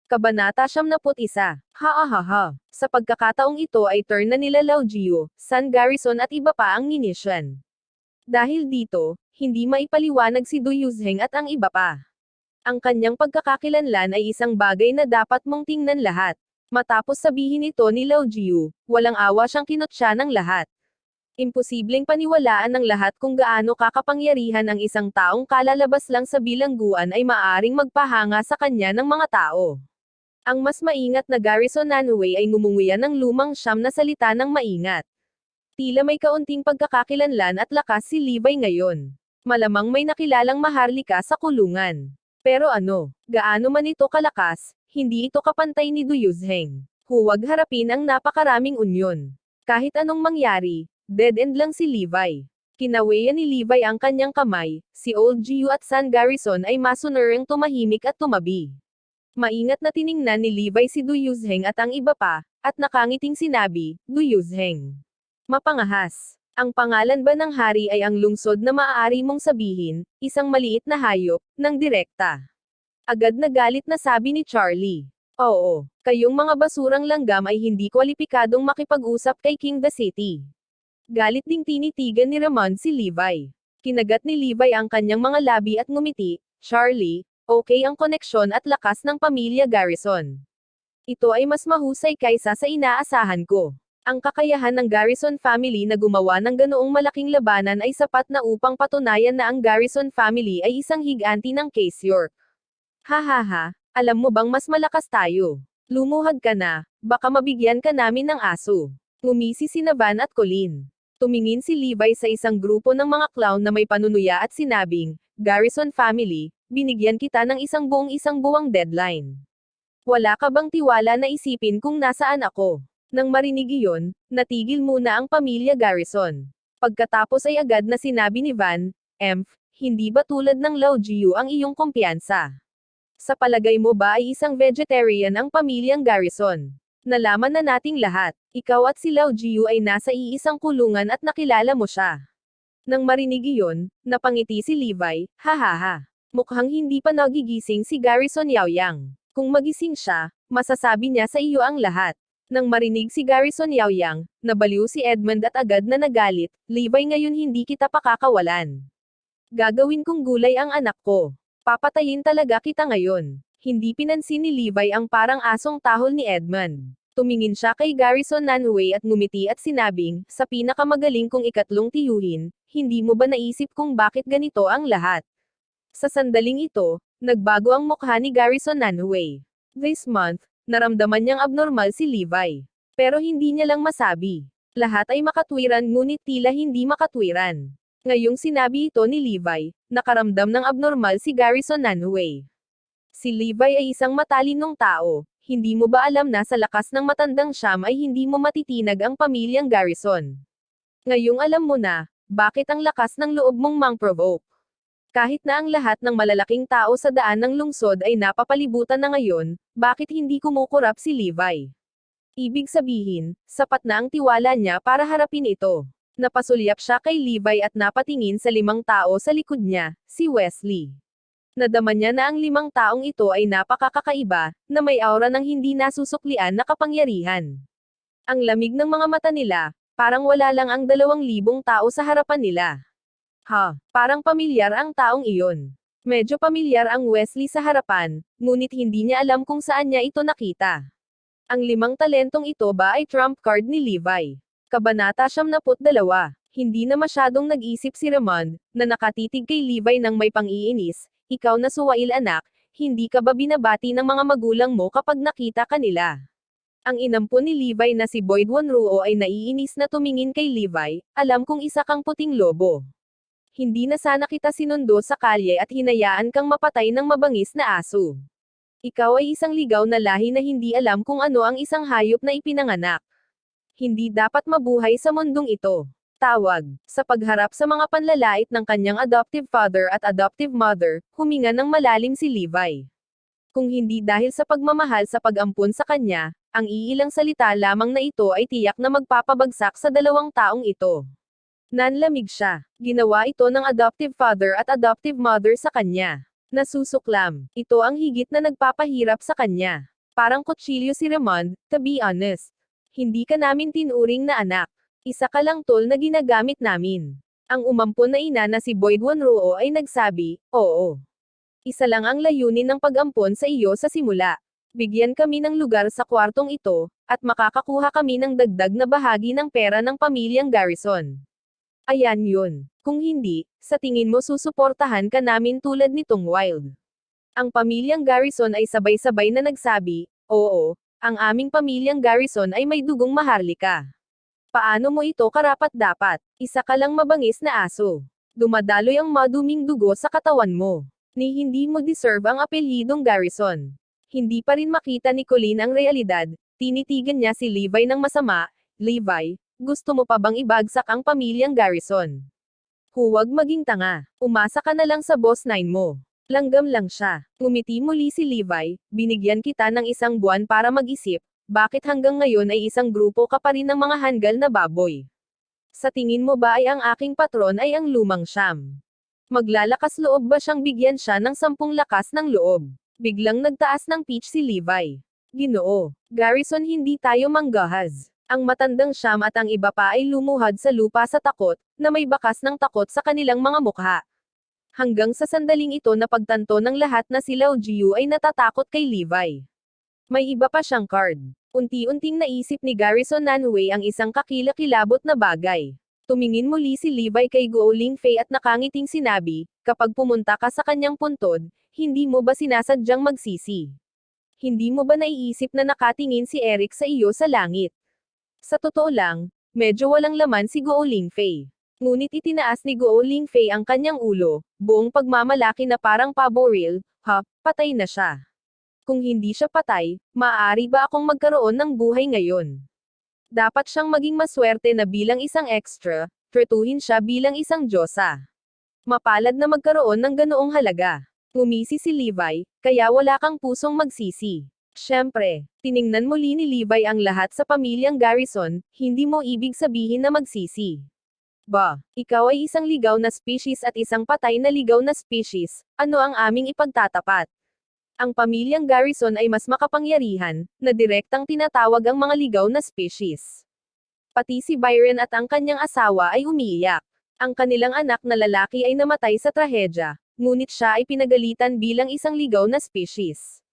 Kabanata 71. Ha. Sa pagkakataong ito ay turn na nila Lao Jiu, San Garrison at iba pa ang ninisyan. Dahil dito, hindi maipaliwanag si Du Yuzheng at ang iba pa. Ang kanyang pagkakakilanlan ay isang bagay na dapat mong tingnan lahat. Matapos sabihin ito ni Lao Jiu, walang awa siyang kinutya ng lahat. Imposibleng paniwalaan ng lahat kung gaano kakapangyarihan ang isang taong kalalabas lang sa bilangguan ay maaring magpahanga sa kanya ng mga tao. Ang mas maingat na Garrison Nanway ay ngumunguya ng lumang siyam na salita ng maingat. Tila may kaunting pagkakakilanlan at lakas si Levi ngayon. Malamang may nakilalang maharlika sa kulungan. Pero ano, gaano man ito kalakas, hindi ito kapantay ni Du Yuzheng. Huwag harapin ang napakaraming unyon. Kahit anong mangyari, dead end lang si Levi. Kinaweyan ni Levi ang kanyang kamay, si Old Jiu at San Garrison ay masunurang tumahimik at tumabi. Maingat na tiningnan ni Levi si Du Yuzheng at ang iba pa, at nakangiting sinabi, Du Yuzheng. Mapangahas. Ang pangalan ba ng hari ay ang lungsod na maaari mong sabihin, isang maliit na hayop, ng direkta. Agad na galit na sabi ni Charlie. Oo, kayong mga basurang langgam ay hindi kwalipikadong makipag-usap kay King the City. Galit ding tinitigan ni Ramon si Levi. Kinagat ni Levi ang kanyang mga labi at ngumiti, Charlie, okay ang koneksyon at lakas ng pamilya Garrison. Ito ay mas mahusay kaysa sa inaasahan ko. Ang kakayahan ng Garrison family na gumawa ng ganoong malaking labanan ay sapat na upang patunayan na ang Garrison family ay isang higanti ng Case York. Hahaha, alam mo bang mas malakas tayo? Lumuhad ka na, baka mabigyan ka namin ng aso. Ngumisi sina Van at Colin. Tumingin si Levi sa isang grupo ng mga clown na may panunuya at sinabing, Garrison family, binigyan kita ng isang buwang deadline. Wala ka bang tiwala na isipin kung nasaan ako? Nang marinig iyon, natigil muna ang pamilya Garrison. Pagkatapos ay agad na sinabi ni Van, hindi ba tulad ng Lao Jiu ang iyong kumpiyansa? Sa palagay mo ba ay isang vegetarian ang pamilyang Garrison? Nalaman na nating lahat, ikaw at si Lao Jiu ay nasa iisang kulungan at nakilala mo siya. Nang marinig iyon, napangiti si Levi, hahaha. Mukhang hindi pa nagigising si Garrison Yaoyang. Kung magising siya, masasabi niya sa iyo ang lahat. Nang marinig si Garrison Yaoyang, nabaliw si Edmund at agad na nagalit, Levi ngayon hindi kita pakakawalan. Gagawin kong gulay ang anak ko. Papatayin talaga kita ngayon. Hindi pinansin ni Levi ang parang asong tahol ni Edmund. Tumingin siya kay Garrison Nanway at ngumiti at sinabing, sa pinakamagaling kong ikatlong tiyuhin, hindi mo ba naisip kung bakit ganito ang lahat? Sa sandaling ito, nagbago ang mukha ni Garrison Nanway. This month, naramdaman niyang abnormal si Levi. Pero hindi niya lang masabi. Lahat ay makatwiran ngunit tila hindi makatwiran. Ngayong sinabi ito ni Levi, nakaramdam ng abnormal si Garrison Nanway. Si Levi ay isang matalinong tao, hindi mo ba alam na sa lakas ng matandang siyam ay hindi mo matitinag ang pamilyang Garrison? Ngayong alam mo na, bakit ang lakas ng loob mong mang-provoke? Kahit na ang lahat ng malalaking tao sa daan ng lungsod ay napapalibutan na ngayon, bakit hindi kumukurap si Levi? Ibig sabihin, sapat na ang tiwala niya para harapin ito. Napasulyap siya kay Levi at napatingin sa 5 tao sa likod niya, si Wesley. Nadama niya na ang 5 taong ito ay napakakaiba, na may aura ng hindi nasusuklian na kapangyarihan. Ang lamig ng mga mata nila, parang wala lang ang 2,000 tao sa harapan nila. Parang pamilyar ang taong iyon. Medyo pamilyar ang Wesley sa harapan, ngunit hindi niya alam kung saan niya ito nakita. Ang 5 talentong ito ba ay trump card ni Levi? Kabanata 72. Hindi na masyadong nag-isip si Ramon, na nakatitig kay Levi ng may pang-iinis, ikaw na suwail anak, hindi ka ba binabati ng mga magulang mo kapag nakita ka nila? Ang inampun ni Levi na si Boyd Wonruo ay naiinis na tumingin kay Levi, alam kong isa kang puting lobo. Hindi na sana kita sinundo sa kalye at hinayaan kang mapatay ng mabangis na aso. Ikaw ay isang ligaw na lahi na hindi alam kung ano ang isang hayop na ipinanganak. Hindi dapat mabuhay sa mundong ito. Tawag. Sa pagharap sa mga panlalait ng kanyang adoptive father at adoptive mother, huminga ng malalim si Levi. Kung hindi dahil sa pagmamahal sa pag-ampun sa kanya, ang iilang salita lamang na ito ay tiyak na magpapabagsak sa 2 taong ito. Nanlamig siya. Ginawa ito ng adoptive father at adoptive mother sa kanya. Nasusuklam. Ito ang higit na nagpapahirap sa kanya. parang kutsilyo si Raymond, to be honest. Hindi ka namin tinuring na anak. Isa ka lang tol na ginagamit namin. Ang umampon na ina na si Boyd Wonroo ay nagsabi, oo. Isa lang ang layunin ng pag-ampon sa iyo sa simula. Bigyan kami ng lugar sa kwartong ito, at makakakuha kami ng dagdag na bahagi ng pera ng pamilyang Garrison. Ayan yun. Kung hindi, sa tingin mo susuportahan ka namin tulad nitong Wild. Ang pamilyang Garrison ay sabay-sabay na nagsabi, oo, ang aming pamilyang Garrison ay may dugong Maharlika. Paano mo ito karapat-dapat? Isa ka lang mabangis na aso. Dumadaloy ang maduming dugo sa katawan mo. Ni hindi mo deserve ang apelyidong Garrison. Hindi pa rin makita ni Colleen ang realidad, tinitigan niya si Levi ng masama. Levi, gusto mo pa bang ibagsak ang pamilyang Garrison? Huwag maging tanga. Umasa ka na lang sa boss 9 mo. Langgam lang siya. Ngumiti muli si Levi, binigyan kita ng 1 buwan para mag-isip, bakit hanggang ngayon ay isang grupo ka pa rin ng mga hanggal na baboy? Sa tingin mo ba ay ang aking patron ay ang lumang Sham? Maglalakas loob ba siyang bigyan siya ng 10 lakas ng loob? Biglang nagtaas ng pitch si Levi. Ginoo, Garrison hindi tayo manggahas. Ang matandang Sham at ang iba pa ay lumuhad sa lupa sa takot, na may bakas ng takot sa kanilang mga mukha. Hanggang sa sandaling ito na pagtanto ng lahat na si Lao Jiu ay natatakot kay Levi. May iba pa siyang card. Unti-unting naisip ni Garrison Nanway ang isang kakilakilabot na bagay. Tumingin muli si Levi kay Guo Lingfei at nakangiting sinabi, kapag pumunta ka sa kanyang puntod, hindi mo ba sinasadyang magsisi? Hindi mo ba naiisip na nakatingin si Eric sa iyo sa langit? Sa totoo lang, medyo walang laman si Guo Lingfei. Ngunit itinaas ni Guo Lingfei ang kanyang ulo, buong pagmamalaki na parang paboril, patay na siya. Kung hindi siya patay, maaari ba akong magkaroon ng buhay ngayon? Dapat siyang maging maswerte na bilang isang extra, tretuhin siya bilang isang diyosa. Mapalad na magkaroon ng ganoong halaga. Ngumisi si Levi, kaya wala kang pusong magsisi. Siyempre, tiningnan muli ni Levi ang lahat sa pamilyang Garrison, hindi mo ibig sabihin na magsisi. Ba, ikaw ay isang ligaw na species at isang patay na ligaw na species, ano ang aming ipagtatapat? Ang pamilyang Garrison ay mas makapangyarihan, na direktang tinatawag ang mga ligaw na species. Pati si Byron at ang kanyang asawa ay umiiyak. Ang kanilang anak na lalaki ay namatay sa trahedya, ngunit siya ay pinagalitan bilang isang ligaw na species.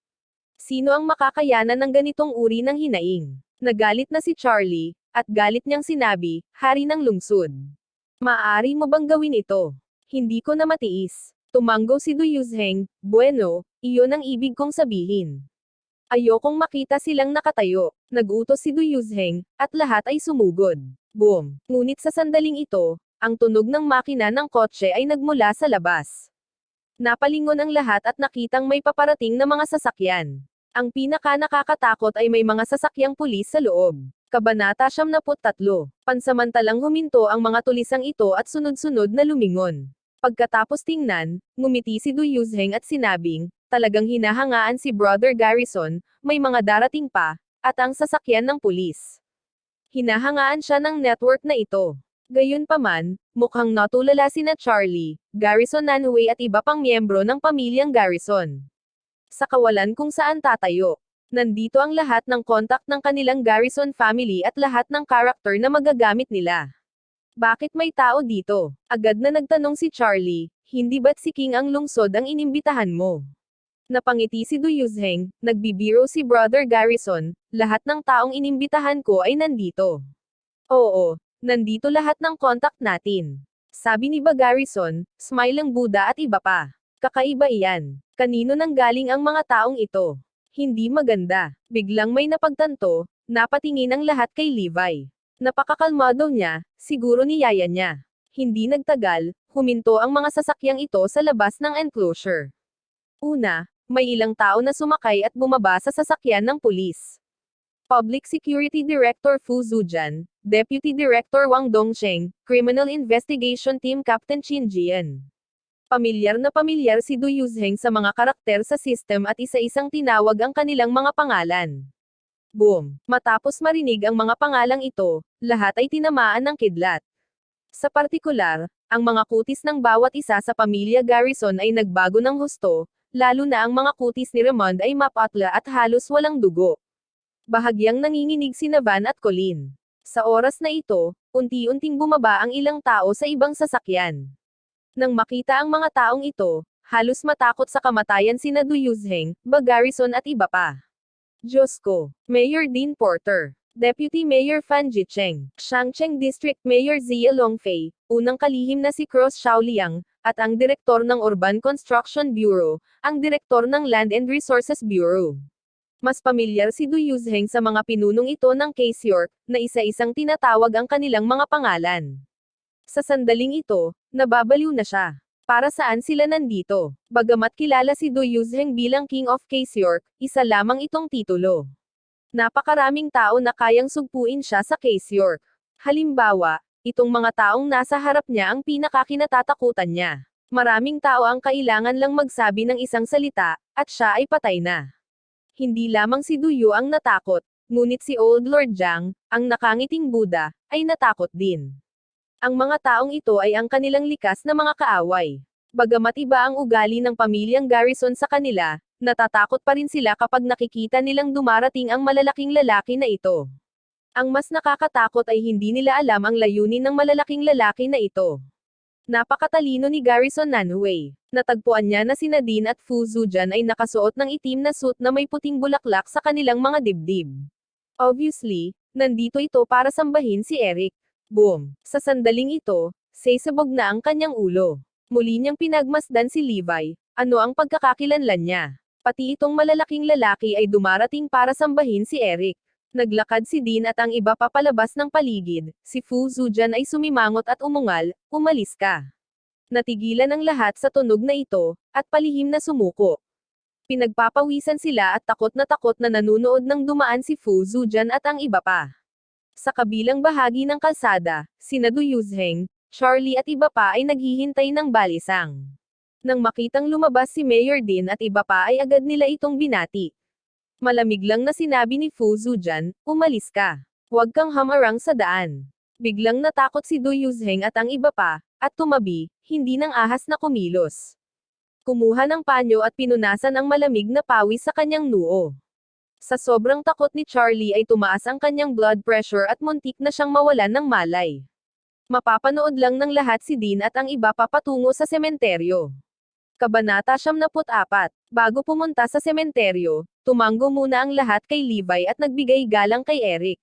Sino ang makakayanan ng ganitong uri ng hinaing? Nagalit na si Charlie, at galit niyang sinabi, hari ng lungsod. Maaari mo bang gawin ito? Hindi ko na matiis. Tumanggo si Du Yuzheng, bueno, iyon ang ibig kong sabihin. Ayokong makita silang nakatayo. Nagutos si Du Yuzheng, at lahat ay sumugod. Boom. Ngunit sa sandaling ito, ang tunog ng makina ng kotse ay nagmula sa labas. Napalingon ang lahat at nakitang may paparating na mga sasakyan. Ang pinaka nakakatakot ay may mga sasakyang pulis sa loob. Kabanata 73. Pansamantalang huminto ang mga tulisang ito at sunod-sunod na lumingon. Pagkatapos tingnan, ngumiti si Du Yuzheng at sinabing, talagang hinahangaan si Brother Garrison, may mga darating pa, at ang sasakyan ng pulis. Hinahangaan siya ng network na ito. Gayunpaman, mukhang natulala sina Charlie, Garrison Nanway at iba pang miyembro ng pamilyang Garrison. Sa kawalan kung saan tatayo. Nandito ang lahat ng kontak ng kanilang Garrison family at lahat ng karakter na magagamit nila. Bakit may tao dito? Agad na nagtanong si Charlie, hindi ba't si King ang lungsod ang inimbitahan mo? Napangiti si Du Yuzheng, nagbibiro si Brother Garrison, lahat ng taong inimbitahan ko ay nandito. Oo, nandito lahat ng kontak natin. Sabi ni Garrison, smile ang Buddha at iba pa. Kakaiba iyan. Kanino nang galing ang mga taong ito? Hindi maganda. Biglang may napagtanto, napatingin ang lahat kay Levi. Napakakalmado niya, siguro niyaya niya. Hindi nagtagal, huminto ang mga sasakyang ito sa labas ng enclosure. Una, may ilang tao na sumakay at bumaba sa sasakyan ng pulis. Public Security Director Fu Zujan, Deputy Director Wang Dongsheng, Criminal Investigation Team Captain Qin Jian. Pamilyar na pamilyar si Du Yuzheng sa mga karakter sa system at isa-isang tinawag ang kanilang mga pangalan. Boom! Matapos marinig ang mga pangalang ito, lahat ay tinamaan ng kidlat. Sa partikular, ang mga kutis ng bawat isa sa pamilya Garrison ay nagbago ng husto, lalo na ang mga kutis ni Raymond ay mapatla at halos walang dugo. Bahagyang nanginginig si Van at Colleen. Sa oras na ito, unti-unting bumaba ang ilang tao sa ibang sasakyan. Nang makita ang mga taong ito, halos matakot sa kamatayan sina Du Yuzheng, Garrison at iba pa. Diyos ko, Mayor Dean Porter, Deputy Mayor Fan Jicheng, Shangcheng District Mayor Zia Longfei, unang kalihim na si Cross Xiaoliang, at ang direktor ng Urban Construction Bureau, ang direktor ng Land and Resources Bureau. Mas pamilyar si Du Yuzheng sa mga pinunong ito ng Case York, na isa-isang tinatawag ang kanilang mga pangalan. Sa sandaling ito, nababaliw na siya. Para saan sila nandito? Bagamat kilala si Du Yuzheng bilang King of Case York, isa lamang itong titulo. Napakaraming tao na kayang sugpuin siya sa Case York. Halimbawa, itong mga taong nasa harap niya ang pinakakinatatakutan niya. Maraming tao ang kailangan lang magsabi ng isang salita, at siya ay patay na. Hindi lamang si Du Yu ang natakot, ngunit si Old Lord Jiang, ang nakangiting Buddha, ay natakot din. Ang mga taong ito ay ang kanilang likas na mga kaaway. Bagamat iba ang ugali ng pamilyang Garrison sa kanila, natatakot pa rin sila kapag nakikita nilang dumarating ang malalaking lalaki na ito. Ang mas nakakatakot ay hindi nila alam ang layunin ng malalaking lalaki na ito. Napakatalino ni Garrison Nanhui. Natagpuan niya na si Nadine at Fu Zujan ay nakasuot ng itim na suit na may puting bulaklak sa kanilang mga dibdib. Obviously, nandito ito para sambahin si Eric. Boom! Sa sandaling ito, sesabog na ang kanyang ulo. Muli niyang pinagmasdan si Levi, ano ang pagkakakilanlan niya. Pati itong malalaking lalaki ay dumarating para sambahin si Eric. Naglakad si Dean at ang iba pa palabas ng paligid, si Fu Zujan ay sumimangot at umungal, umalis ka. Natigilan ang lahat sa tunog na ito, at palihim na sumuko. Pinagpapawisan sila at takot na nanunood nang dumaan si Fu Zujan at ang iba pa. Sa kabilang bahagi ng kalsada, sina Du Yuzheng, Charlie at iba pa ay naghihintay ng balisang. Nang makitang lumabas si Mayor Dean at iba pa ay agad nila itong binati. Malamig lang na sinabi ni Fu Zujan, umalis ka. Huwag kang hamarang sa daan. Biglang natakot si Du Yuzheng at ang iba pa, at tumabi, hindi nang ahas na kumilos. Kumuha ng panyo at pinunasan ang malamig na pawis sa kanyang noo. Sa sobrang takot ni Charlie ay tumaas ang kanyang blood pressure at muntik na siyang mawalan ng malay. Mapapanood lang ng lahat si Dean at ang iba papatungo sa sementeryo. Kabanata 74. Bago pumunta sa sementeryo, tumango muna ang lahat kay Levi at nagbigay galang kay Eric.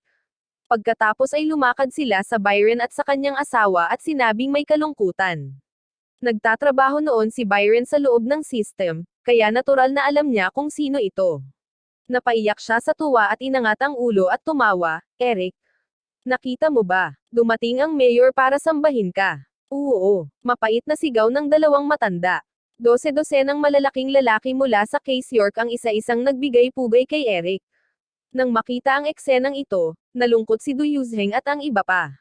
Pagkatapos ay lumakad sila sa Byron at sa kanyang asawa at sinabing may kalungkutan. Nagtatrabaho noon si Byron sa loob ng system, kaya natural na alam niya kung sino ito. Napaiyak siya sa tuwa at inangat ang ulo at tumawa, Eric. Nakita mo ba? Dumating ang mayor para sambahin ka. Oo, mapait na sigaw ng dalawang matanda. 12 ng malalaking lalaki mula sa Case York ang isa-isang nagbigay-pugay kay Eric. Nang makita ang eksenang ito, nalungkot si Du Yuzheng at ang iba pa.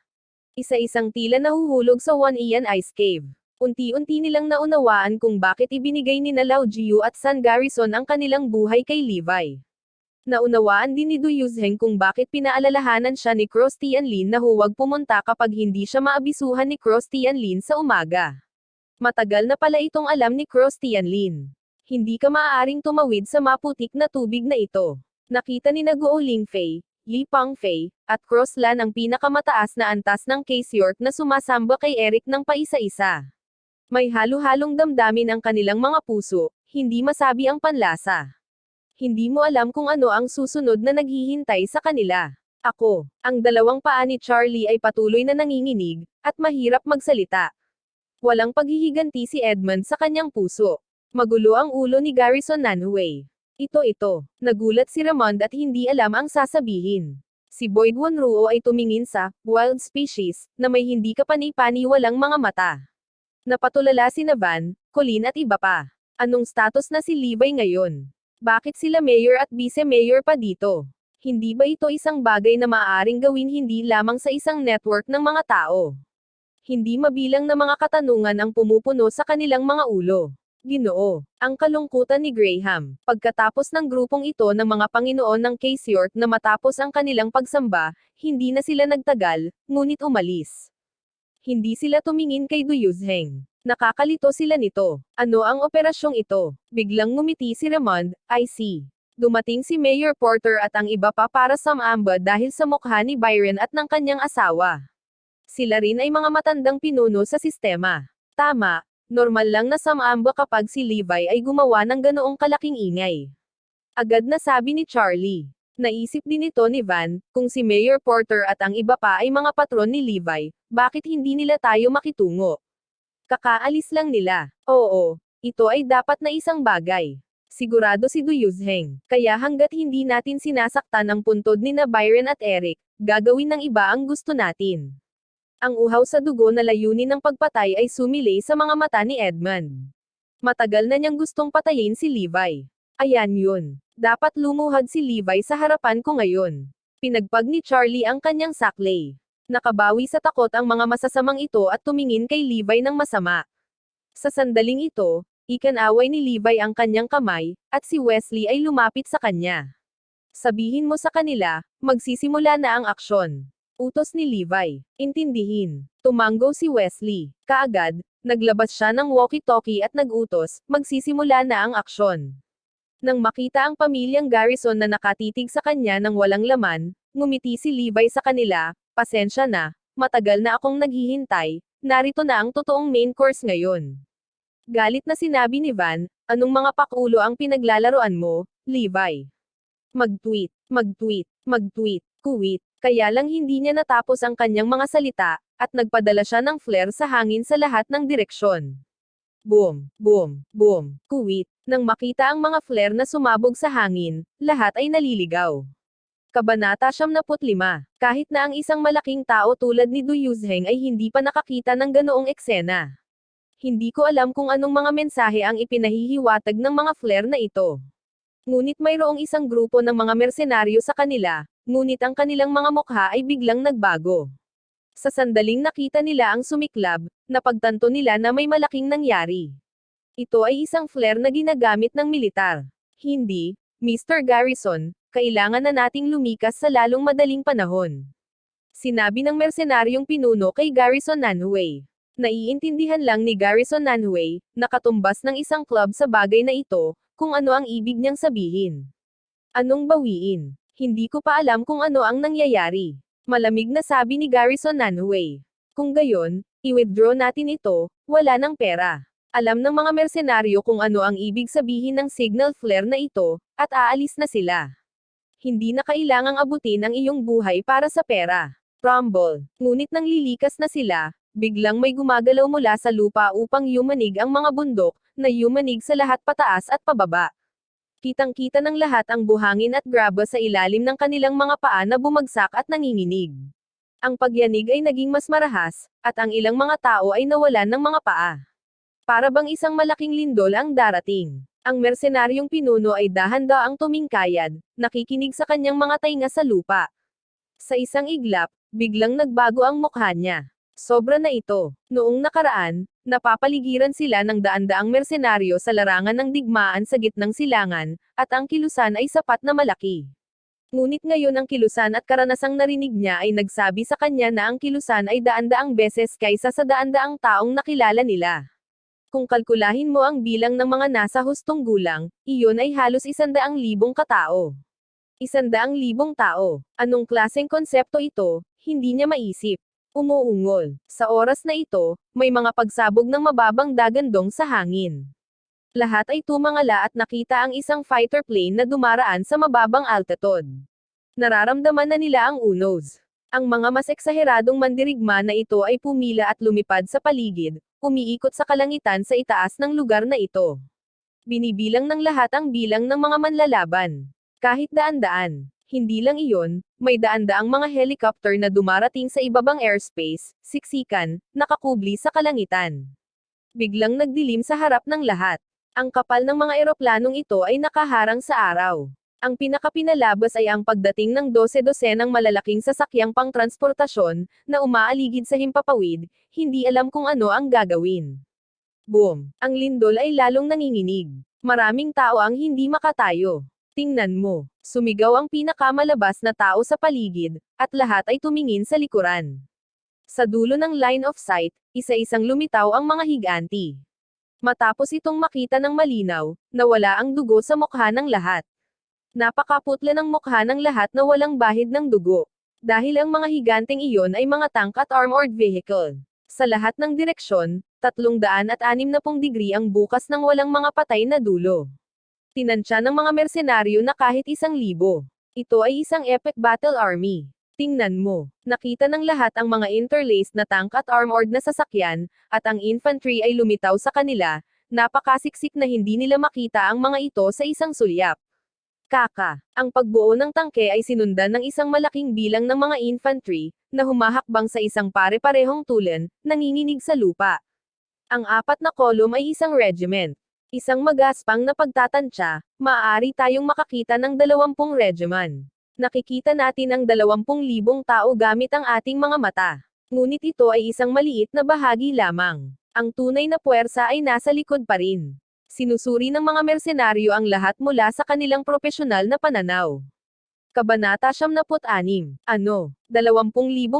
Isa-isang tila nahuhulog sa One Ian Ice Cave. Unti-unti nilang naunawaan kung bakit ibinigay ni Lao Jiu at San Garrison ang kanilang buhay kay Levi. Naunawaan din ni Du Yuzheng kung bakit pinaalalahanan siya ni Cross Tianlin na huwag pumunta kapag hindi siya maabisuhan ni Cross Tianlin sa umaga. Matagal na pala itong alam ni Cross Tianlin. Hindi ka maaaring tumawid sa maputik na tubig na ito. Nakita ni Guo Lingfei, Li Pangfei, at Cross Lan ang pinakamataas na antas ng Case York na sumasamba kay Eric ng paisa-isa. May halo-halong damdamin ang kanilang mga puso, hindi masabi ang panlasa. Hindi mo alam kung ano ang susunod na naghihintay sa kanila. Ako, ang dalawang paa ni Charlie ay patuloy na nanginginig, at mahirap magsalita. Walang paghihiganti si Edmund sa kanyang puso. Magulo ang ulo ni Garrison Nanhui. Ito. Nagulat si Raymond at hindi alam ang sasabihin. Si Boyd Wonruo ay tumingin sa wild species na may hindi kapani-paniwalang mga mata. Napatulala si Van, Colleen at iba pa. Anong status na si Levi ngayon? Bakit sila mayor at vice-mayor pa dito? Hindi ba ito isang bagay na maaaring gawin hindi lamang sa isang network ng mga tao? Hindi mabilang na mga katanungan ang pumupuno sa kanilang mga ulo. Ginoo, ang kalungkutan ni Graham. Pagkatapos ng grupong ito ng mga Panginoon ng Case York na matapos ang kanilang pagsamba, hindi na sila nagtagal, ngunit umalis. Hindi sila tumingin kay Du Yuzheng. Nakakalito sila nito. Ano ang operasyong ito? Biglang ngumiti si Raymond, I see. Dumating si Mayor Porter at ang iba pa para sumamba dahil sa mukha ni Byron at ng kanyang asawa. Sila rin ay mga matandang pinuno sa sistema. Tama, normal lang na sumamba kapag si Levi ay gumawa ng ganoong kalaking ingay. Agad na sabi ni Charlie. Naisip din ito ni Van, kung si Mayor Porter at ang iba pa ay mga patron ni Levi, bakit hindi nila tayo makitungo? Kakaalis lang nila. Oo, ito ay dapat na isang bagay. Sigurado si Du Yuzheng. Kaya hanggat hindi natin sinasaktan ang puntod ni na Byron at Eric, gagawin ng iba ang gusto natin. Ang uhaw sa dugo na layunin ng pagpatay ay sumilay sa mga mata ni Edmund. Matagal na niyang gustong patayin si Levi. Ayan yun. Dapat lumuhad si Levi sa harapan ko ngayon. Pinagpag ni Charlie ang kanyang saklay. Nakabawi sa takot ang mga masasamang ito at tumingin kay Levi ng masama. Sa sandaling ito, ikinaway ni Levi ang kanyang kamay, at si Wesley ay lumapit sa kanya. Sabihin mo sa kanila, magsisimula na ang aksyon. Utos ni Levi. Intindihin. Tumanggo si Wesley. Kaagad, naglabas siya ng walkie-talkie at nag-utos, magsisimula na ang aksyon. Nang makita ang pamilyang Garrison na nakatitig sa kanya ng walang laman, ngumiti si Levi sa kanila, pasensya na, matagal na akong naghihintay, narito na ang totoong main course ngayon. Galit na sinabi ni Van, anong mga pakulo ang pinaglalaroan mo, Levi? Mag-tweet, mag-tweet, mag-tweet, kuwit. Kaya lang hindi niya natapos ang kanyang mga salita, at nagpadala siya ng flare sa hangin sa lahat ng direksyon. Boom, boom, boom, kuwit. Nang makita ang mga flare na sumabog sa hangin, lahat ay naliligaw. Kabanata 75. Kahit na ang isang malaking tao tulad ni Du Yuzheng ay hindi pa nakakita ng ganoong eksena. Hindi ko alam kung anong mga mensahe ang ipinahihiwatag ng mga flare na ito. Ngunit mayroong isang grupo ng mga mersenaryo sa kanila, ngunit ang kanilang mga mukha ay biglang nagbago. Sa sandaling nakita nila ang sumiklab, napagtanto nila na may malaking nangyari. Ito ay isang flare na ginagamit ng militar. Hindi, Mr. Garrison, kailangan na nating lumikas sa lalong madaling panahon. Sinabi ng mersenaryong pinuno kay Garrison Nanhui. Naiintindihan lang ni Garrison Nanhui, nakatumbas ng isang club sa bagay na ito, kung ano ang ibig niyang sabihin. Anong bawiin? Hindi ko pa alam kung ano ang nangyayari. Malamig na sabi ni Garrison Nanhui. Kung gayon, i-withdraw natin ito, wala ng pera. Alam ng mga mersenaryo kung ano ang ibig sabihin ng signal flare na ito, at aalis na sila. Hindi na kailangang abutin ang iyong buhay para sa pera. Rumble. Ngunit nang lilikas na sila, biglang may gumagalaw mula sa lupa upang yumanig ang mga bundok, na yumanig sa lahat pataas at pababa. Kitang-kita ng lahat ang buhangin at graba sa ilalim ng kanilang mga paa na bumagsak at nanginginig. Ang pagyanig ay naging mas marahas, at ang ilang mga tao ay nawalan ng mga paa. Para bang isang malaking lindol ang darating. Ang mersenaryong pinuno ay dahan-daang tumingkayad, nakikinig sa kanyang mga tainga sa lupa. Sa isang iglap, biglang nagbago ang mukha niya. Sobra na ito. Noong nakaraan, napapaligiran sila ng daan-daang mersenaryo sa larangan ng digmaan sa gitnang silangan, at ang kilusan ay sapat na malaki. Ngunit ngayon ang kilusan at karanasang narinig niya ay nagsabi sa kanya na ang kilusan ay daan-daang beses kaysa sa daan-daang taong nakilala nila. Kung kalkulahin mo ang bilang ng mga nasa hustong gulang, iyon ay halos 100,000 katao. 100,000 tao. Anong klaseng konsepto ito? Hindi niya maisip. Umuungol. Sa oras na ito, may mga pagsabog ng mababang dagandong sa hangin. Lahat ay tumangala at nakita ang isang fighter plane na dumaraan sa mababang altitude. Nararamdaman na nila ang unos. Ang mga mas eksaheradong mandirigma na ito ay pumila at lumipad sa paligid, umiikot sa kalangitan sa itaas ng lugar na ito. Binibilang ng lahat ang bilang ng mga manlalaban. Kahit daan-daan. Hindi lang iyon, may daan-daang mga helicopter na dumarating sa ibabang airspace, siksikan, nakakubli sa kalangitan. Biglang nagdilim sa harap ng lahat. Ang kapal ng mga eroplanong ito ay nakaharang sa araw. Ang pinakapinalabas ay ang pagdating ng 12 ng malalaking sasakyang pangtransportasyon, na umaaligid sa himpapawid, hindi alam kung ano ang gagawin. Boom! Ang lindol ay lalong nanginginig. Maraming tao ang hindi makatayo. Tingnan mo, sumigaw ang pinakamalabas na tao sa paligid, at lahat ay tumingin sa likuran. Sa dulo ng line of sight, Isa-isang lumitaw ang mga higanti. Matapos itong makita ng malinaw, nawala ang dugo sa mukha ng lahat. Napakaputla ng mukha ng lahat na walang bahid ng dugo. Dahil ang mga higanteng iyon ay mga tank at armored vehicle. Sa lahat ng direksyon, 360 degree ang bukas ng walang mga patay na dulo. Tinansya ng mga mersenaryo na kahit 1,000. Ito ay isang epic battle army. Tingnan mo, nakita ng lahat ang mga interlaced na tank at armored na sasakyan, at ang infantry ay lumitaw sa kanila, napakasiksik na hindi nila makita ang mga ito sa isang sulyap. Ang pagbuo ng tangke ay sinundan ng isang malaking bilang ng mga infantry, na humahakbang sa isang pare-parehong tulen, nanginginig sa lupa. Ang 4 na kolum ay isang regiment. Isang magaspang na pagtatansya, maaari tayong makakita ng 20 regiment. Nakikita natin ang 20,000 tao gamit ang ating mga mata. Ngunit ito ay isang maliit na bahagi lamang. Ang tunay na puwersa ay nasa likod pa rin. Sinusuri ng mga mersenaryo ang lahat mula sa kanilang propesyonal na pananaw. Kabanata 76. 20,000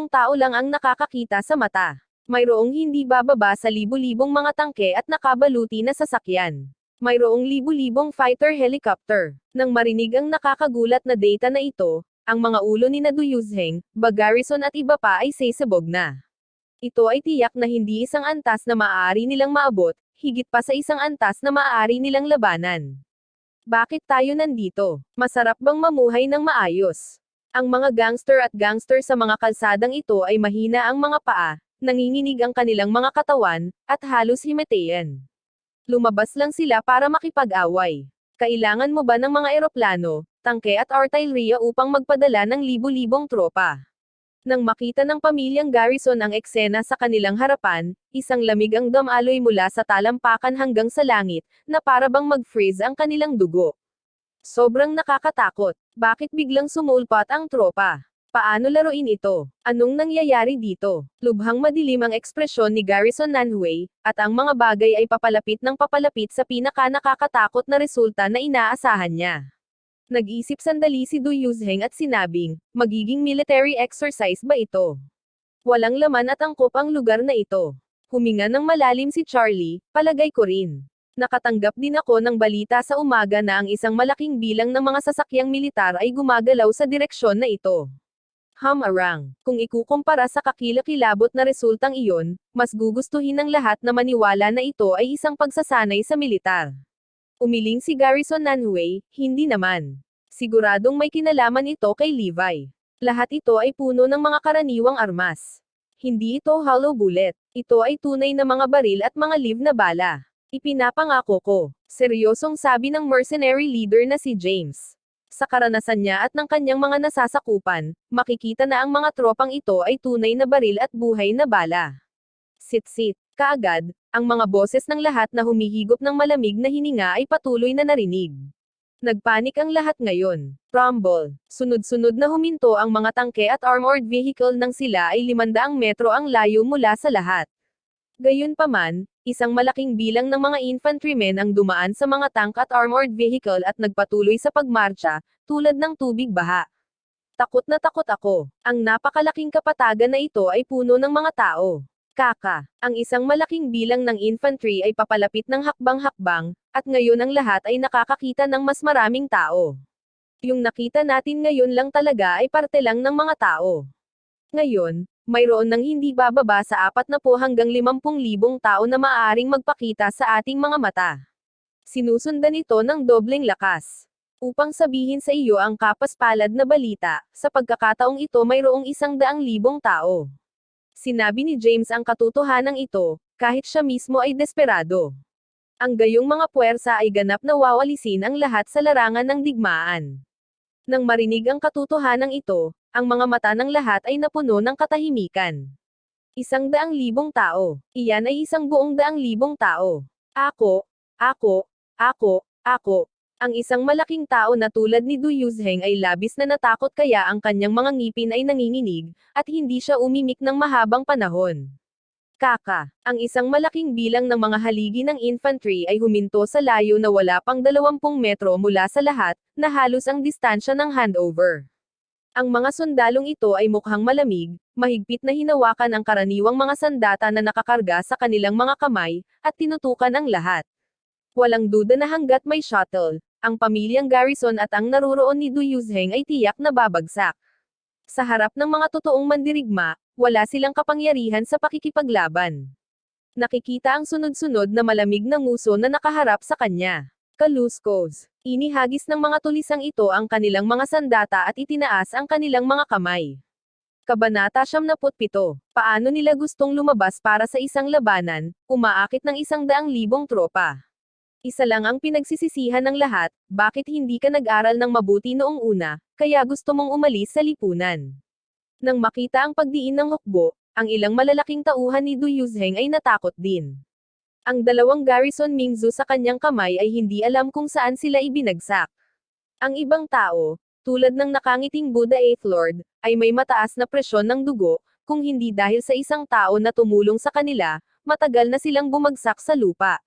tao lang ang nakakakita sa mata. Mayroong hindi bababa sa libu-libong mga tangke at nakabaluti na sasakyan. Mayroong libu-libong fighter helicopter. Nang marinig ang nakakagulat na data na ito, ang mga ulo ni Du Yuzheng, Garrison at iba pa ay sesabog na. Ito ay tiyak na hindi isang antas na maaari nilang maabot, higit pa sa isang antas na maaari nilang labanan. Bakit tayo nandito? Masarap bang mamuhay ng maayos? Ang mga gangster sa mga kalsadang ito ay mahina ang mga paa, nanginginig ang kanilang mga katawan, at halos himatayan. Lumabas lang sila para makipag-away. Kailangan mo ba ng mga eroplano, tangke at artillery upang magpadala ng libu-libong tropa? Nang makita ng pamilyang Garrison ang eksena sa kanilang harapan, isang lamig ang damaloy mula sa talampakan hanggang sa langit, na para bang mag-freeze ang kanilang dugo. Sobrang nakakatakot. Bakit biglang sumulpat ang tropa? Paano laruin ito? Anong nangyayari dito? Lubhang madilim ang ekspresyon ni Garrison Nanhui, at ang mga bagay ay papalapit ng papalapit sa pinaka-nakakatakot na resulta na inaasahan niya. Nag-isip sandali si Du Yuzheng at sinabing, magiging military exercise ba ito? Walang laman at angkop ang lugar na ito. Huminga ng malalim si Charlie, palagay ko rin. Nakatanggap din ako ng balita sa umaga na ang isang malaking bilang ng mga sasakyang militar ay gumagalaw sa direksyon na ito. Hamarang. Kung ikukumpara sa kakilakilabot na resultang iyon, mas gugustuhin ng lahat na maniwala na ito ay isang pagsasanay sa militar. Umiling si Garrison Nanhui, hindi naman. Siguradong may kinalaman ito kay Levi. Lahat ito ay puno ng mga karaniwang armas. Hindi ito hollow bullet. Ito ay tunay na mga baril at mga live na bala. Ipinapangako ko. Seryosong sabi ng mercenary leader na si James. Sa karanasan niya at ng kanyang mga nasasakupan, makikita na ang mga tropang ito ay tunay na baril at buhay na bala. Sit-sit. Kaagad, ang mga boses ng lahat na humihigop ng malamig na hininga ay patuloy na narinig. Nagpanik ang lahat ngayon. Rumble. Sunod-sunod na huminto ang mga tangke at armored vehicle nang sila ay 500 metro ang layo mula sa lahat. Gayunpaman, isang malaking bilang ng mga infantrymen ang dumaan sa mga tank at armored vehicle at nagpatuloy sa pagmarcha, tulad ng tubig baha. Takot na takot ako. Ang napakalaking kapatagan na ito ay puno ng mga tao. Ang isang malaking bilang ng infantry ay papalapit ng hakbang-hakbang, at ngayon ang lahat ay nakakakita ng mas maraming tao. Yung nakita natin ngayon lang talaga ay parte lang ng mga tao. Ngayon, mayroon ng hindi bababa sa 40 hanggang 50,000 tao na maaaring magpakita sa ating mga mata. Sinusundan ito ng dobleng lakas. Upang sabihin sa iyo ang kapaspalad na balita, sa pagkakataong ito mayroong 100,000 tao. Sinabi ni James ang katotohanan ito, kahit siya mismo ay desperado. Ang gayong mga puwersa ay ganap na wawalisin ang lahat sa larangan ng digmaan. Nang marinig ang katotohanan ito, ang mga mata ng lahat ay napuno ng katahimikan. 100,000 tao. Iyan ay 100,000 tao. Ako. Ang isang malaking tao na tulad ni Du Yuzheng ay labis na natakot kaya ang kanyang mga ngipin ay nanginginig, at hindi siya umimik ng mahabang panahon. Ang isang malaking bilang ng mga haligi ng infantry ay huminto sa layo na wala pang 20 metro mula sa lahat, na halos ang distansya ng handover. Ang mga sundalong ito ay mukhang malamig, mahigpit na hinawakan ang karaniwang mga sandata na nakakarga sa kanilang mga kamay, at tinutukan ang lahat. Walang duda na hanggat may shuttle, ang pamilyang Garrison at ang naruroon ni Du Yuzheng ay tiyak na babagsak. Sa harap ng mga totoong mandirigma, wala silang kapangyarihan sa pakikipaglaban. Nakikita ang sunod-sunod na malamig na nguso na nakaharap sa kanya. Kaluskos. Inihagis ng mga tulisang ito ang kanilang mga sandata at itinaas ang kanilang mga kamay. Kabanata 77. Paano nila gustong lumabas para sa isang labanan, umaakit ng 100,000 tropa. Isa lang ang pinagsisisihan ng lahat, bakit hindi ka nag-aral ng mabuti noong una, kaya gusto mong umalis sa lipunan. Nang makita ang pagdiin ng hukbo, ang ilang malalaking tauhan ni Du Yuzheng ay natakot din. Ang dalawang Garrison Mingzu sa kanyang kamay ay hindi alam kung saan sila ibinagsak. Ang ibang tao, tulad ng nakangiting Buddha Eighth Lord, ay may mataas na presyon ng dugo, kung hindi dahil sa isang tao na tumulong sa kanila, matagal na silang bumagsak sa lupa.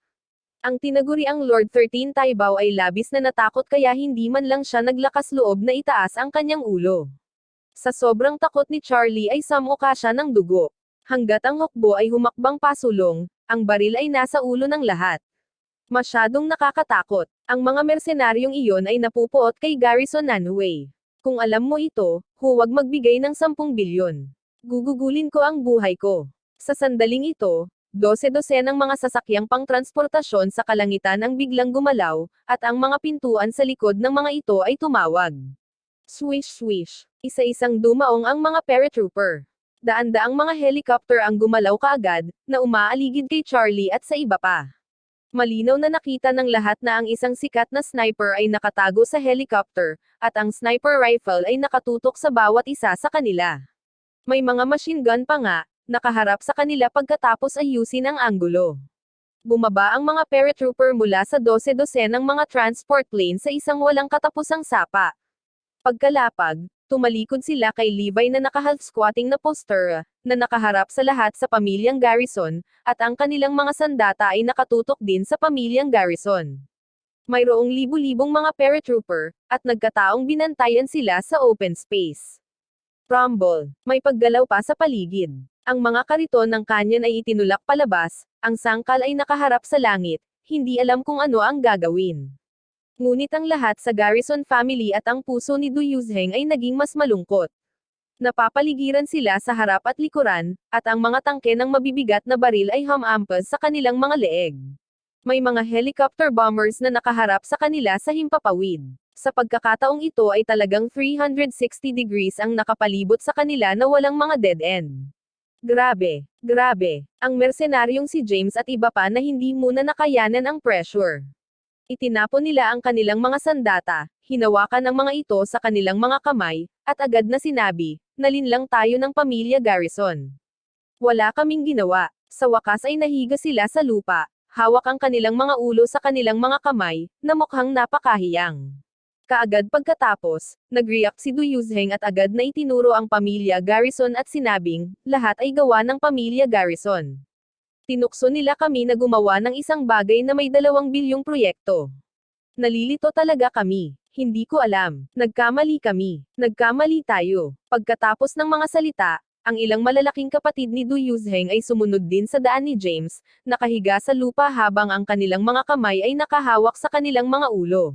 Ang tinaguriang Lord 13 Taibao ay labis na natakot kaya hindi man lang siya naglakas loob na itaas ang kanyang ulo. Sa sobrang takot ni Charlie ay samuka siya ng dugo. Hanggat ang hukbo ay humakbang pasulong, ang baril ay nasa ulo ng lahat. Masyadong nakakatakot. Ang mga mersenaryong iyon ay napupuot kay Garrison Nanway. Kung alam mo ito, huwag magbigay ng 10 bilyon. Gugugulin ko ang buhay ko. Sa sandaling ito, 12 ng mga sasakyang pangtransportasyon sa kalangitan ang biglang gumalaw, at ang mga pintuan sa likod ng mga ito ay tumawag. Swish swish. Isa-isang dumaong ang mga paratrooper. Daan-daang mga helicopter ang gumalaw kaagad, na umaaligid kay Charlie at sa iba pa. Malinaw na nakita ng lahat na ang isang sikat na sniper ay nakatago sa helicopter, at ang sniper rifle ay nakatutok sa bawat isa sa kanila. May mga machine gun pa nga, nakaharap sa kanila pagkatapos ayusin ang anggulo. Bumaba ang mga paratrooper mula sa 12 ng mga transport plane sa isang walang katapusang sapa. Pagkalapag, tumalikod sila kay Levi na naka-half-squatting na poster, na nakaharap sa lahat sa pamilyang Garrison, at ang kanilang mga sandata ay nakatutok din sa pamilyang Garrison. Mayroong libu-libong mga paratrooper, at nagkataong binantayan sila sa open space. Rumble. May paggalaw pa sa paligid. Ang mga kariton ng kanyon ay itinulak palabas, ang sangkal ay nakaharap sa langit, hindi alam kung ano ang gagawin. Ngunit ang lahat sa Garrison family at ang puso ni Du Yuzheng ay naging mas malungkot. Napapaligiran sila sa harap at likuran, at ang mga tangke ng mabibigat na baril ay humampas sa kanilang mga leeg. May mga helicopter bombers na nakaharap sa kanila sa himpapawid. Sa pagkakataong ito ay talagang 360 degrees ang nakapalibot sa kanila na walang mga dead end. Grabe, grabe, ang mersenaryong si James at iba pa na hindi muna nakayanan ang pressure. Itinapon nila ang kanilang mga sandata, hinawakan ang mga ito sa kanilang mga kamay, at agad na sinabi, nalinlang tayo ng pamilya Garrison. Wala kaming ginawa. Sa wakas ay nahiga sila sa lupa, hawak ang kanilang mga ulo sa kanilang mga kamay, na mukhang napakahiyang. Kaagad pagkatapos, nag-react si Du Yuzheng at agad na itinuro ang pamilya Garrison at sinabing, lahat ay gawa ng pamilya Garrison. Tinukso nila kami na gumawa ng isang bagay na may 2 bilyong proyekto. Nalilito talaga kami. Hindi ko alam. Nagkamali kami. Nagkamali tayo. Pagkatapos ng mga salita, ang ilang malalaking kapatid ni Du Yuzheng ay sumunod din sa daan ni James, nakahiga sa lupa habang ang kanilang mga kamay ay nakahawak sa kanilang mga ulo.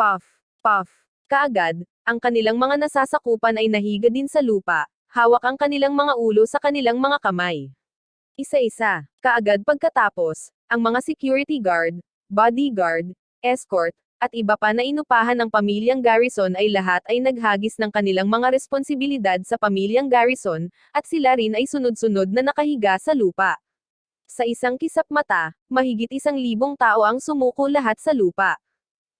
Puff, puff. Kaagad, ang kanilang mga nasasakupan ay nahiga din sa lupa, hawak ang kanilang mga ulo sa kanilang mga kamay. Isa-isa. Kaagad pagkatapos, ang mga security guard, bodyguard, escort, at iba pa na inupahan ng pamilyang Garrison ay lahat ay naghagis ng kanilang mga responsibilidad sa pamilyang Garrison, at sila rin ay sunod-sunod na nakahiga sa lupa. Sa isang kisap mata, mahigit 1,000 tao ang sumuko lahat sa lupa.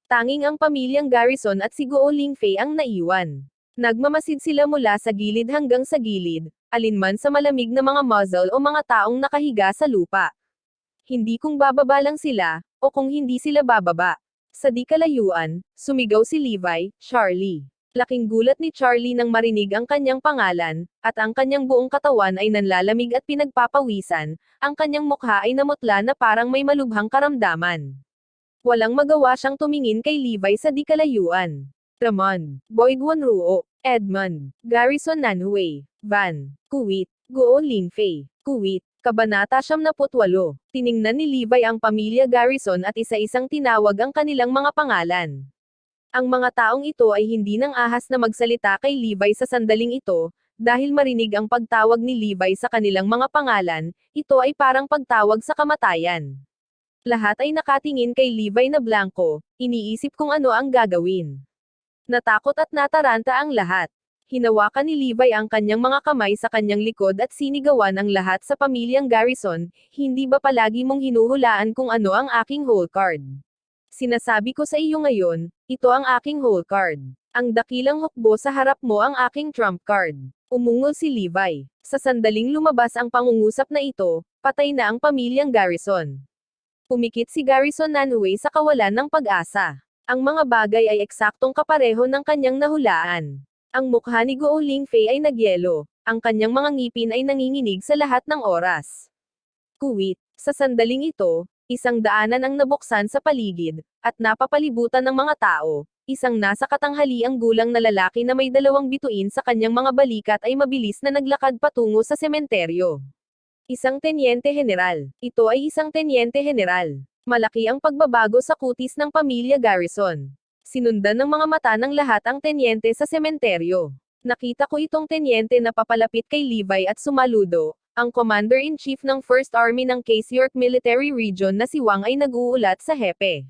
Tanging ang pamilyang Garrison at si Guo Lingfei ang naiwan. Nagmamasid sila mula sa gilid hanggang sa gilid, alinman sa malamig na mga muzzle o mga taong nakahiga sa lupa. Hindi kung bababa lang sila, o kung hindi sila bababa. Sa di kalayuan, sumigaw si Levi, Charlie. Laking gulat ni Charlie nang marinig ang kanyang pangalan, at ang kanyang buong katawan ay nanlalamig at pinagpapawisan, ang kanyang mukha ay namutla na parang may malubhang karamdaman. Walang magawa siyang tumingin kay Levi sa di kalayuan. Ramon, Boyd Wonruo. Edmund Garrison Nanhui, Van Kuwait, Guo Lingfei, Kuwait. Kabanata 78. Tiningnan ni Levi ang pamilya Garrison at isa-isang tinawag ang kanilang mga pangalan. Ang mga taong ito ay hindi nang ahas na magsalita kay Levi sa sandaling ito, dahil marinig ang pagtawag ni Levi sa kanilang mga pangalan, ito ay parang pagtawag sa kamatayan. Lahat ay nakatingin kay Levi na blanko, iniisip kung ano ang gagawin. Natakot at nataranta ang lahat. Hinawakan ni Levi ang kanyang mga kamay sa kanyang likod at sinigawan ang lahat sa pamilyang Garrison, hindi ba palagi mong hinuhulaan kung ano ang aking hole card? Sinasabi ko sa iyo ngayon, ito ang aking hole card. Ang dakilang hukbo sa harap mo ang aking trump card. Umungol si Levi. Sa sandaling lumabas ang pangungusap na ito, patay na ang pamilyang Garrison. Pumikit si Garrison Nanhui sa kawalan ng pag-asa. Ang mga bagay ay eksaktong kapareho ng kanyang nahulaan. Ang mukha ni Guo Lingfei ay nagyelo, ang kanyang mga ngipin ay nanginginig sa lahat ng oras. Kuwait, sa sandaling ito, isang daanan ang nabuksan sa paligid, at napapalibutan ng mga tao. Isang nasa katanghaliang gulang na lalaki na may 2 bituin sa kanyang mga balikat ay mabilis na naglakad patungo sa sementeryo. Isang tenyente general. Ito ay isang tenyente general. Malaki ang pagbabago sa kutis ng pamilya Garrison. Sinundan ng mga mata ng lahat ang tenyente sa sementeryo. Nakita ko itong tenyente na papalapit kay Levi at sumaludo. Ang Commander-in-Chief ng 1st Army ng Case York Military Region na si Wang ay nag-uulat sa hepe.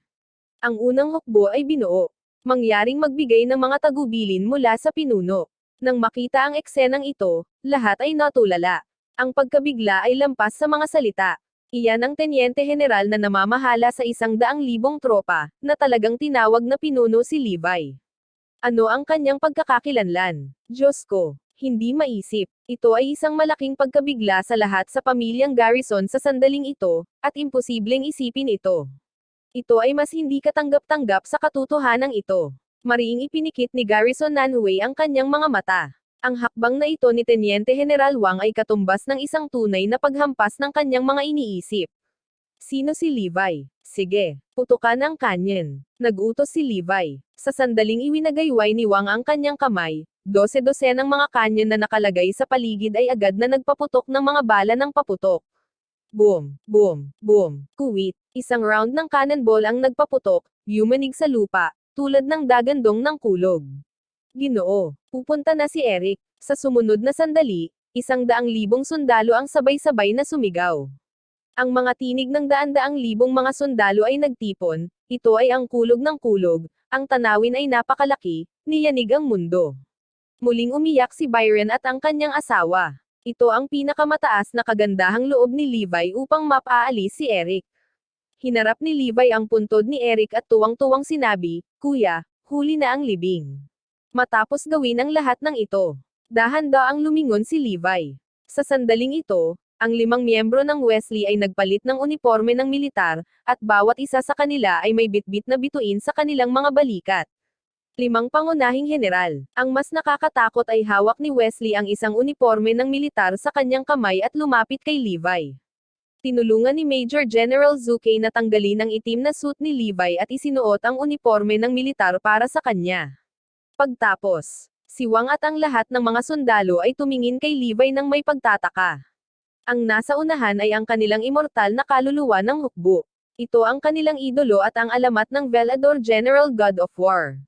Ang unang hukbo ay binuo. Mangyaring magbigay ng mga tagubilin mula sa pinuno. Nang makita ang eksenang ito, lahat ay natulala. Ang pagkabigla ay lampas sa mga salita. Iyan ang tenyente general na namamahala sa 100,000 tropa, na talagang tinawag na pinuno si Levi. Ano ang kanyang pagkakakilanlan? Diyos ko, hindi maisip. Ito ay isang malaking pagkabigla sa lahat sa pamilyang Garrison sa sandaling ito, at imposibleng isipin ito. Ito ay mas hindi katanggap-tanggap sa katotohanan ito. Mariing ipinikit ni Garrison Nanhui ang kanyang mga mata. Ang hakbang na ito ni Tenyente General Wang ay katumbas ng isang tunay na paghampas ng kanyang mga iniisip. Sino si Levi? Sige, putukan ang kanyen. Nag-utos si Levi. Sa sandaling iwinagayway ni Wang ang kanyang kamay, 12 ng mga kanyen na nakalagay sa paligid ay agad na nagpaputok ng mga bala ng paputok. Boom, boom, boom. Kuwait, isang round ng cannonball ang nagpaputok, yumanig sa lupa, tulad ng dagandong ng kulog. Ginoo, pupunta na si Eric. Sa sumunod na sandali, 100,000 sundalo ang sabay-sabay na sumigaw. Ang mga tinig ng daan-daang libong mga sundalo ay nagtipon, ito ay ang kulog ng kulog, ang tanawin ay napakalaki, niyanig ang mundo. Muling umiyak si Byron at ang kanyang asawa. Ito ang pinakamataas na kagandahang loob ni Levi upang mapaalis si Eric. Hinarap ni Levi ang puntod ni Eric at tuwang-tuwang sinabi, "Kuya, huli na ang libing." Matapos gawin ang lahat ng ito, dahan-daang lumingon si Levi. Sa sandaling ito, ang 5 miyembro ng Wesley ay nagpalit ng uniporme ng militar, at bawat isa sa kanila ay may bitbit na bituin sa kanilang mga balikat. 5 pangunahing general. Ang mas nakakatakot ay hawak ni Wesley ang isang uniporme ng militar sa kanyang kamay at lumapit kay Levi. Tinulungan ni Major General Zuke na tanggalin ang itim na suit ni Levi at isinuot ang uniporme ng militar para sa kanya. Pagtapos, si Wang at ang lahat ng mga sundalo ay tumingin kay Levi ng may pagtataka. Ang nasa unahan ay ang kanilang immortal na kaluluwa ng hukbo. Ito ang kanilang idolo at ang alamat ng Velador General God of War.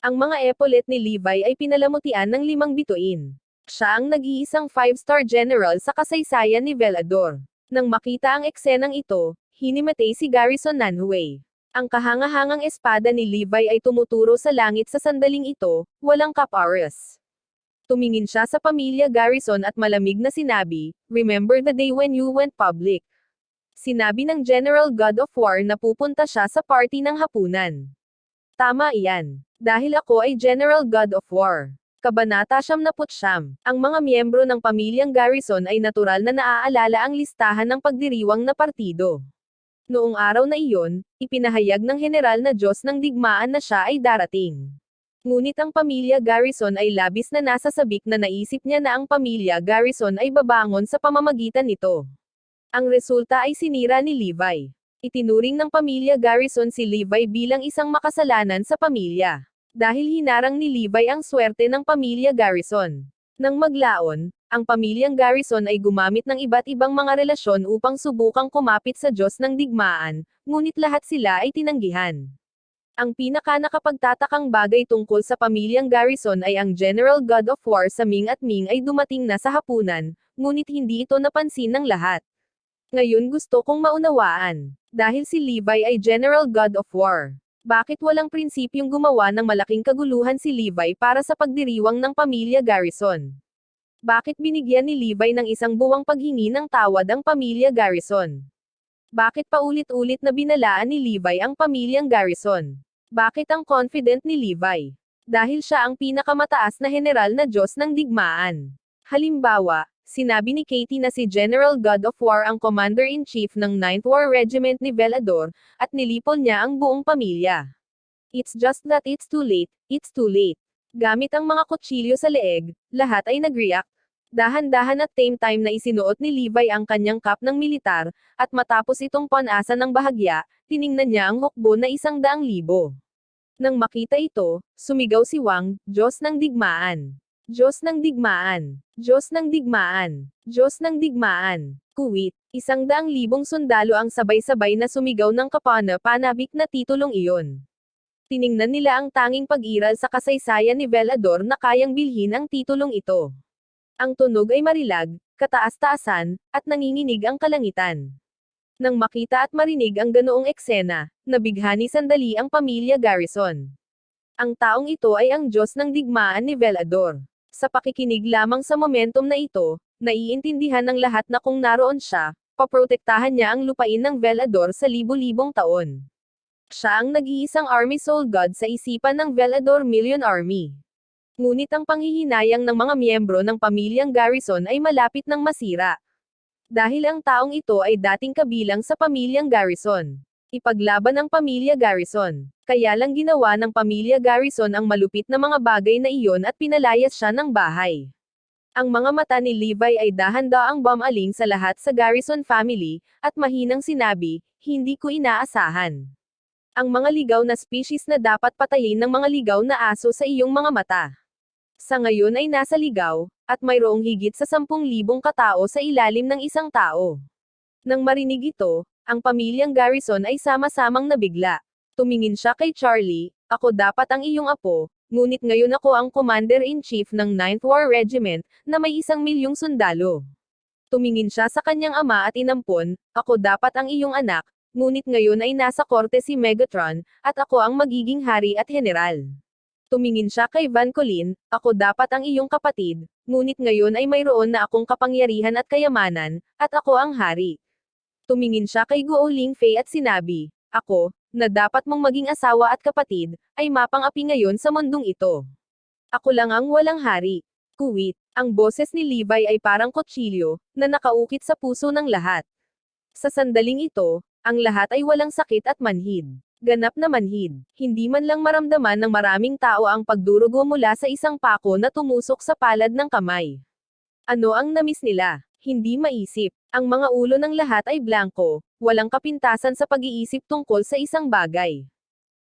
Ang mga epaulette ni Levi ay pinalamutian ng 5 bituin. Siya ang nag-iisang 5-star general sa kasaysayan ni Velador. Nang makita ang eksenang ito, hinimatay si Garrison Nanhui. Ang kahangahangang espada ni Levi ay tumuturo sa langit sa sandaling ito, walang kapares. Tumingin siya sa pamilya Garrison at malamig na sinabi, "Remember the day when you went public?" Sinabi ng General God of War na pupunta siya sa party ng hapunan. Tama iyan. Dahil ako ay General God of War. Kabanata 79. Ang mga miyembro ng pamilyang Garrison ay natural na naaalala ang listahan ng pagdiriwang na partido. Noong araw na iyon, ipinahayag ng general na Diyos ng digmaan na siya ay darating. Ngunit ang pamilya Garrison ay labis na nasasabik na naisip niya na ang pamilya Garrison ay babangon sa pamamagitan nito. Ang resulta ay sinira ni Levi. Itinuring ng pamilya Garrison si Levi bilang isang makasalanan sa pamilya. Dahil hinarang ni Levi ang swerte ng pamilya Garrison. Nang maglaon, ang pamilyang Garrison ay gumamit ng iba't ibang mga relasyon upang subukang kumapit sa Diyos ng digmaan, ngunit lahat sila ay tinanggihan. Ang pinaka-nakapagtatakang bagay tungkol sa pamilyang Garrison ay ang General God of War sa Ming at Ming ay dumating na sa hapunan, ngunit hindi ito napansin ng lahat. Ngayon gusto kong maunawaan. Dahil si Levi ay General God of War. Bakit walang prinsipyong gumawa ng malaking kaguluhan si Levi para sa pagdiriwang ng pamilya Garrison? Bakit binigyan ni Levi ng isang buwang paghingi ng tawad ang pamilya Garrison? Bakit paulit-ulit na binalaan ni Levi ang pamilyang Garrison? Bakit ang confident ni Levi? Dahil siya ang pinakamataas na general na Diyos ng digmaan. Halimbawa, sinabi ni Katie na si General God of War ang Commander-in-Chief ng 9th War Regiment ni Velador, at nilipol niya ang buong pamilya. It's just that it's too late. Gamit ang mga kutsilyo sa leeg, lahat ay nag-react. Dahan-dahan at tame time na isinuot ni Levi ang kanyang cap ng militar, at matapos itong panasan ng bahagya, tiningnan niya ang hukbo na 100,000. Nang makita ito, sumigaw si Wang, Diyos ng digmaan. Diyos ng digmaan. Diyos ng digmaan. Diyos ng digmaan. Kuwit, 100,000 sundalo ang sabay-sabay na sumigaw ng kapana-panabik na titulong iyon. Tiningnan nila ang tanging pag-iral sa kasaysayan ni Velador na kayang bilhin ang titulong ito. Ang tunog ay marilag, kataas-taasan, at nanginginig ang kalangitan. Nang makita at marinig ang ganoong eksena, nabighani sandali ang pamilya Garrison. Ang taong ito ay ang Diyos ng digmaan ni Velador. Sa pakikinig lamang sa momentum na ito, naiintindihan ng lahat na kung naroon siya, paprotektahan niya ang lupain ng Velador sa libu-libong taon. Siya ang nag-iisang Army Soul God sa isipan ng Velador Million Army. Ngunit ang panghihinayang ng mga miyembro ng pamilyang Garrison ay malapit ng masira. Dahil ang taong ito ay dating kabilang sa pamilyang Garrison. Ipaglaban ang pamilya Garrison. Kaya lang ginawa ng pamilya Garrison ang malupit na mga bagay na iyon at pinalayas siya ng bahay. Ang mga mata ni Levi ay dahan-daang bumaling sa lahat sa Garrison family, at mahinang sinabi, hindi ko inaasahan. Ang mga ligaw na species na dapat patayin ng mga ligaw na aso sa iyong mga mata. Sa ngayon ay nasa ligaw, at mayroong higit sa 10,000 katao sa ilalim ng isang tao. Nang marinig ito, ang pamilyang Garrison ay sama-samang nabigla. Tumingin siya kay Charlie, ako dapat ang iyong apo, ngunit ngayon ako ang Commander-in-Chief ng 9th War Regiment, na may 1,000,000 sundalo. Tumingin siya sa kanyang ama at inampon, ako dapat ang iyong anak, ngunit ngayon ay nasa korte si Megatron, at ako ang magiging hari at general. Tumingin siya kay Van Colin, ako dapat ang iyong kapatid, ngunit ngayon ay mayroon na akong kapangyarihan at kayamanan, at ako ang hari. Tumingin siya kay Guo Lingfei at sinabi, ako, na dapat mong maging asawa at kapatid, ay mapang-api ngayon sa mundong ito. Ako lang ang walang hari. Kuwit, ang boses ni Levi ay parang kutsilyo, na nakaukit sa puso ng lahat. Sa sandaling ito, ang lahat ay walang sakit at manhid. Ganap na manhid. Hindi man lang maramdaman ng maraming tao ang pagdurugo mula sa isang pako na tumusok sa palad ng kamay. Ano ang namiss nila? Hindi maisip. Ang mga ulo ng lahat ay blanko, walang kapintasan sa pag-iisip tungkol sa isang bagay.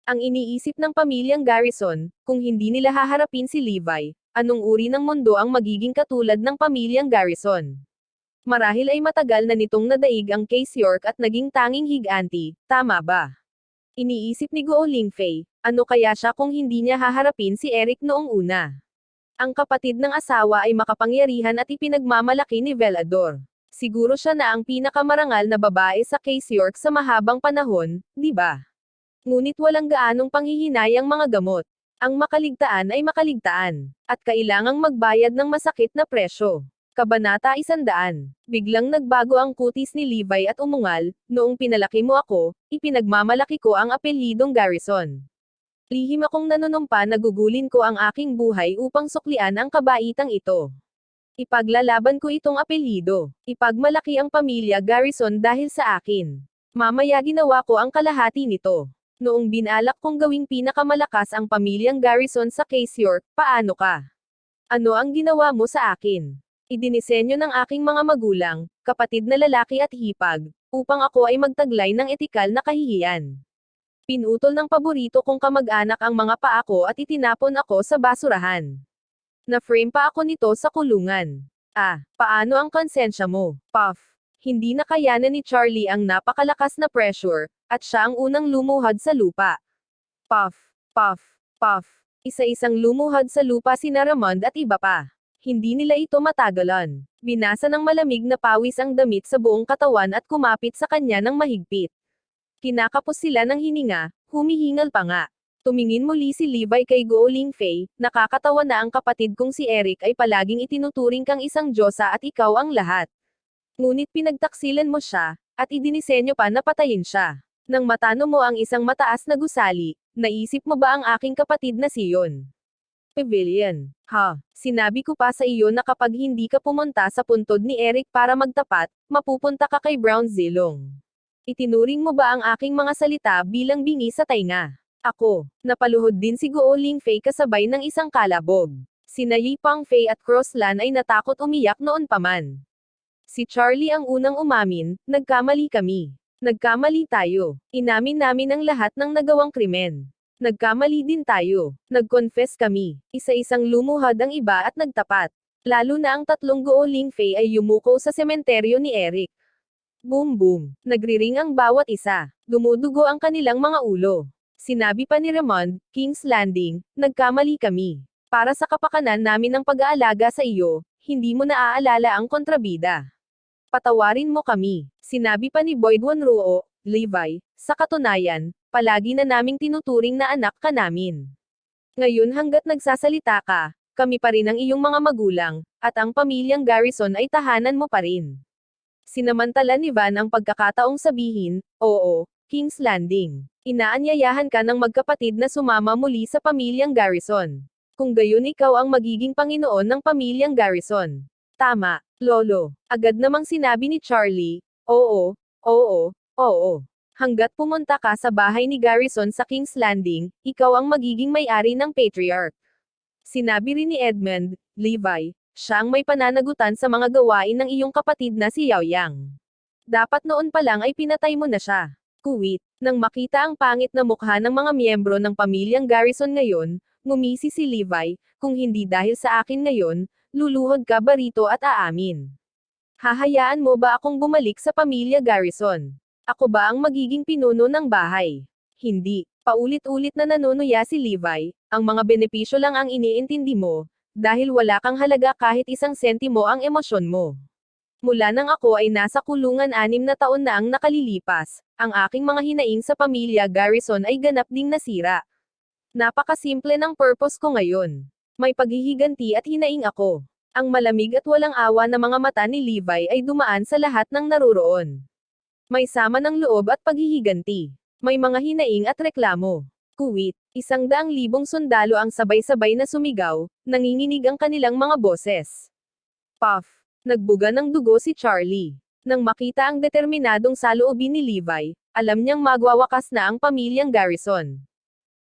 Ang iniisip ng pamilyang Garrison, kung hindi nila haharapin si Levi, anong uri ng mundo ang magiging katulad ng pamilyang Garrison? Marahil ay matagal na nitong nadaig ang case York at naging tanging higanti, tama ba? Iniisip ni Guo Lingfei, ano kaya siya kung hindi niya haharapin si Eric noong una? Ang kapatid ng asawa ay makapangyarihan at ipinagmamalaki ni Velador. Siguro siya na ang pinakamarangal na babae sa case York sa mahabang panahon, di ba? Ngunit walang gaanong panghihinayang mga gamot. Ang makaligtaan ay makaligtaan, at kailangang magbayad ng masakit na presyo. Kabanata 100. Biglang nagbago ang kutis ni Levi at umungal, noong pinalaki mo ako, ipinagmamalaki ko ang apelyidong Garrison. Lihim akong nanunumpa na gugulin ko ang aking buhay upang suklian ang kabaitang ito. Ipaglalaban ko itong apelyido. Ipagmalaki ang pamilya Garrison dahil sa akin. Mamaya ginawa ko ang kalahati nito. Noong binalak kong gawing pinakamalakas ang pamilyang Garrison sa case York, paano ka? Ano ang ginawa mo sa akin? Idinisenyo ng aking mga magulang, kapatid na lalaki at hipag, upang ako ay magtaglay ng etikal na kahihiyan. Pinutol ng paborito kong kamag-anak ang mga paa ko at itinapon ako sa basurahan. Na-frame pa ako nito sa kulungan. Ah, paano ang konsensya mo? Puff. Hindi nakayanan ni Charlie ang napakalakas na pressure, at siya ang unang lumuhod sa lupa. Puff, puff, puff. Isa-isang lumuhod sa lupa sina Ramond at iba pa. Hindi nila ito matagalan. Binasa ng malamig na pawis ang damit sa buong katawan at kumapit sa kanya ng mahigpit. Kinakapos sila ng hininga, humihingal pa nga. Tumingin muli si Levi kay Guo Lingfei, nakakatawa na ang kapatid kong si Eric ay palaging itinuturing kang isang diyosa at ikaw ang lahat. Ngunit pinagtaksilan mo siya, at idinisenyo pa na patayin siya. Nang matano mo ang isang mataas na gusali, naisip mo ba ang aking kapatid na si Yon? Pavilion. Ha, sinabi ko pa sa iyo na kapag hindi ka pumunta sa puntod ni Eric para magtapat, mapupunta ka kay Brown Zilong. Itinuring mo ba ang aking mga salita bilang bingi sa tainga? Ako, napaluhod din si Guo Lingfei kasabay ng isang kalabog. Sina Yi Pengfei at Crossland ay natakot umiyak noon pa man. Si Charlie ang unang umamin, nagkamali kami. Nagkamali tayo. Inamin namin ang lahat ng nagawang krimen. Nagkamali din tayo. Nag-confess kami. Isa-isang lumuhod ang iba at nagtapat. Lalo na ang tatlong Guo Lingfei ay yumuko sa sementeryo ni Eric. Boom boom. Nagriring ang bawat isa. Dumudugo ang kanilang mga ulo. Sinabi pa ni Ramond, King's Landing, nagkamali kami. Para sa kapakanan namin ng pag-aalaga sa iyo, hindi mo naaalala ang kontrabida. Patawarin mo kami. Sinabi pa ni Boyd Wanruo, Levi, sa katunayan, palagi na naming tinuturing na anak ka namin. Ngayon hanggat nagsasalita ka, kami pa rin ang iyong mga magulang, at ang pamilyang Garrison ay tahanan mo pa rin. Sinamantala ni Van ang pagkakataong sabihin, oo, King's Landing. Inaanyayahan ka ng magkapatid na sumama muli sa pamilyang Garrison. Kung gayon ikaw ang magiging Panginoon ng pamilyang Garrison. Tama, Lolo. Agad namang sinabi ni Charlie, oo, oo, oo. Hanggat pumunta ka sa bahay ni Garrison sa King's Landing, ikaw ang magiging may-ari ng Patriarch. Sinabi rin ni Edmund, Levi, siya ang may pananagutan sa mga gawain ng iyong kapatid na si Yao Yang. Dapat noon pa lang ay pinatay mo na siya. Kuwit, nang makita ang pangit na mukha ng mga miyembro ng pamilyang Garrison ngayon, ngumisi si Levi, kung hindi dahil sa akin ngayon, luluhod ka ba rito at aamin? Hahayaan mo ba akong bumalik sa pamilya Garrison? Ako ba ang magiging pinuno ng bahay? Hindi. Paulit-ulit na nanunuya si Levi, ang mga benepisyo lang ang iniintindi mo, dahil wala kang halaga kahit isang sentimo ang emosyon mo. Mula nang ako ay nasa kulungan 6 na taon na ang nakalilipas, ang aking mga hinaing sa pamilya Garrison ay ganap ding nasira. Napakasimple ng purpose ko ngayon. May paghihiganti at hinaing ako. Ang malamig at walang awa na mga mata ni Levi ay dumaan sa lahat ng naruroon. May sama ng loob at paghihiganti. May mga hinaing at reklamo. Kuwit, 100,000 sundalo ang sabay-sabay na sumigaw, nanginginig ang kanilang mga boses. Puff! Nagbuga ng dugo si Charlie. Nang makita ang determinadong saloobin ni Levi, alam niyang magwawakas na ang pamilyang Garrison.